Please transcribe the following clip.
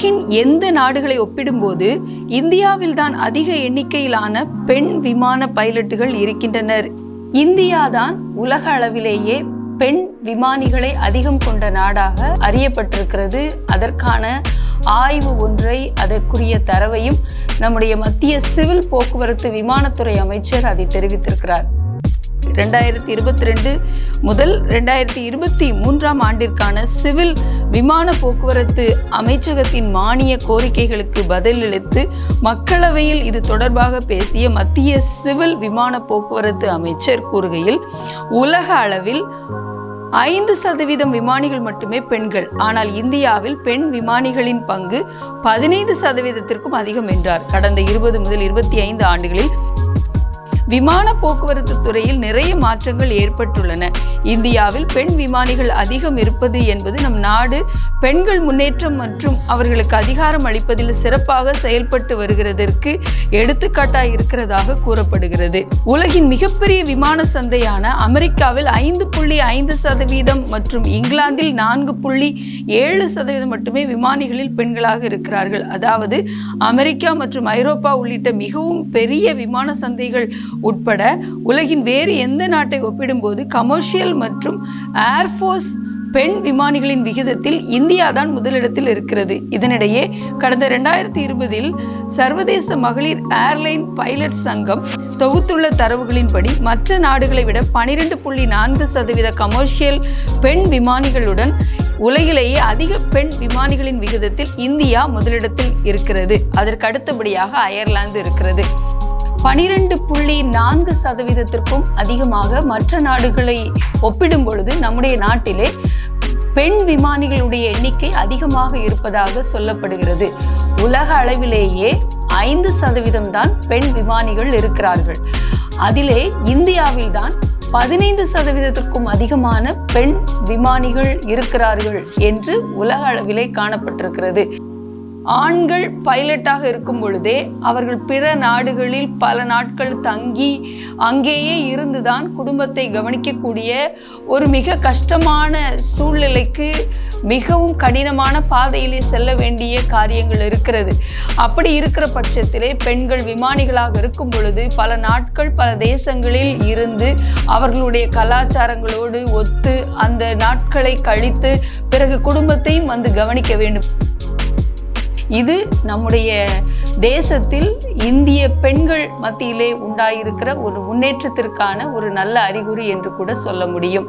உலகின் எந்த நாடுகளை ஒப்பிடும்போது இந்தியாவில் தான் அதிக எண்ணிக்கையிலான பெண் விமான பைலட்டுகள் இருக்கின்றனர். இந்தியாதான் உலக அளவிலேயே பெண் விமானிகளை அதிகம் கொண்ட நாடாக அறியப்பட்டிருக்கிறது. அதற்கான ஆய்வு ஒன்றை, அதற்குரிய தரவையும் நம்முடைய மத்திய சிவில் போக்குவரத்து விமானத்துறை அமைச்சர் அதை தெரிவித்திருக்கிறார். 2022 முதல் 2023 ஆண்டிற்கான சிவில் விமான போக்குவரத்து அமைச்சகத்தின் மானிய கோரிக்கைகளுக்கு பதிலளித்து மக்களவையில் இது தொடர்பாக பேசிய மத்திய சிவில் விமான போக்குவரத்து அமைச்சர் கூறுகையில், உலக அளவில் 5% விமானிகள் மட்டுமே பெண்கள். ஆனால் இந்தியாவில் பெண் விமானிகளின் பங்கு 15%த்திற்கும் அதிகம் என்றார். கடந்த 20 முதல் 25 ஆண்டுகளில் விமான போக்குவரத்து துறையில் நிறைய மாற்றங்கள் ஏற்பட்டுள்ளன. இந்தியாவில் பெண் விமானிகள் அதிகம் இருப்பது என்பது நம் நாடு பெண்கள் முன்னேற்றம் மற்றும் அவர்களுக்கு அதிகாரம் அளிப்பதில் சிறப்பாக செயல்பட்டு வருகிறதற்கு எடுத்துக்காட்டாக இருக்கிறதாக கூறப்படுகிறது. உலகின் மிகப்பெரிய விமான சந்தையான அமெரிக்காவில் 5.5% மற்றும் இங்கிலாந்தில் 4.7% மட்டுமே விமானிகளில் பெண்களாக இருக்கிறார்கள். அதாவது அமெரிக்கா மற்றும் ஐரோப்பா உள்ளிட்ட மிகவும் பெரிய விமான சந்தைகள் உட்பட உலகின் வேறு எந்த நாட்டை ஒப்பிடும்போது கமர்ஷியல் மற்றும் ஏர்ஃபோர்ஸ் பெண் விமானிகளின் விகிதத்தில் இந்தியா தான் முதலிடத்தில் இருக்கிறது. இதனிடையே கடந்த 2020 சர்வதேச மகளிர் ஏர்லைன் பைலட் சங்கம் தொகுத்துள்ள தரவுகளின்படி மற்ற நாடுகளை விட 12.4% கமர்ஷியல் பெண் விமானிகளுடன் உலகிலேயே அதிக பெண் விமானிகளின் விகிதத்தில் இந்தியா முதலிடத்தில் இருக்கிறது. அதற்கு அடுத்தபடியாக அயர்லாந்து இருக்கிறது. 12.4%த்திற்கும் அதிகமாக மற்ற நாடுகளை ஒப்பிடும் பொழுது நம்முடைய நாட்டிலே பெண் விமானிகளுடைய எண்ணிக்கை அதிகமாக இருப்பதாக சொல்லப்படுகிறது. உலக அளவிலேயே 5% தான் பெண் விமானிகள் இருக்கிறார்கள். அதிலே இந்தியாவில் தான் 15%த்திற்கும் அதிகமான பெண் விமானிகள் இருக்கிறார்கள் என்று உலக அளவிலே காணப்பட்டிருக்கிறது. ஆண்கள் பைலட்டாக இருக்கும் பொழுதே அவர்கள் பிற நாடுகளில் பல நாட்கள் தங்கி அங்கேயே இருந்துதான் குடும்பத்தை கவனிக்கக்கூடிய ஒரு மிக கஷ்டமான சூழ்நிலைக்கு, மிகவும் கடினமான பாதையிலே செல்ல வேண்டிய காரியங்கள் இருக்கிறது. அப்படி இருக்கிற பட்சத்திலே பெண்கள் விமானிகளாக இருக்கும் பொழுது பல நாட்கள் பல தேசங்களில் இருந்து அவர்களுடைய கலாச்சாரங்களோடு ஒத்து அந்த நாட்களை கழித்து பிறகு குடும்பத்தையும் வந்து கவனிக்க வேண்டும். இது நம்முடைய தேசத்தில் இந்திய பெண்கள் மத்தியிலே உண்டாயிருக்கிற ஒரு முன்னேற்றத்திற்கான ஒரு நல்ல அறிகுறி என்று கூட சொல்ல முடியும்.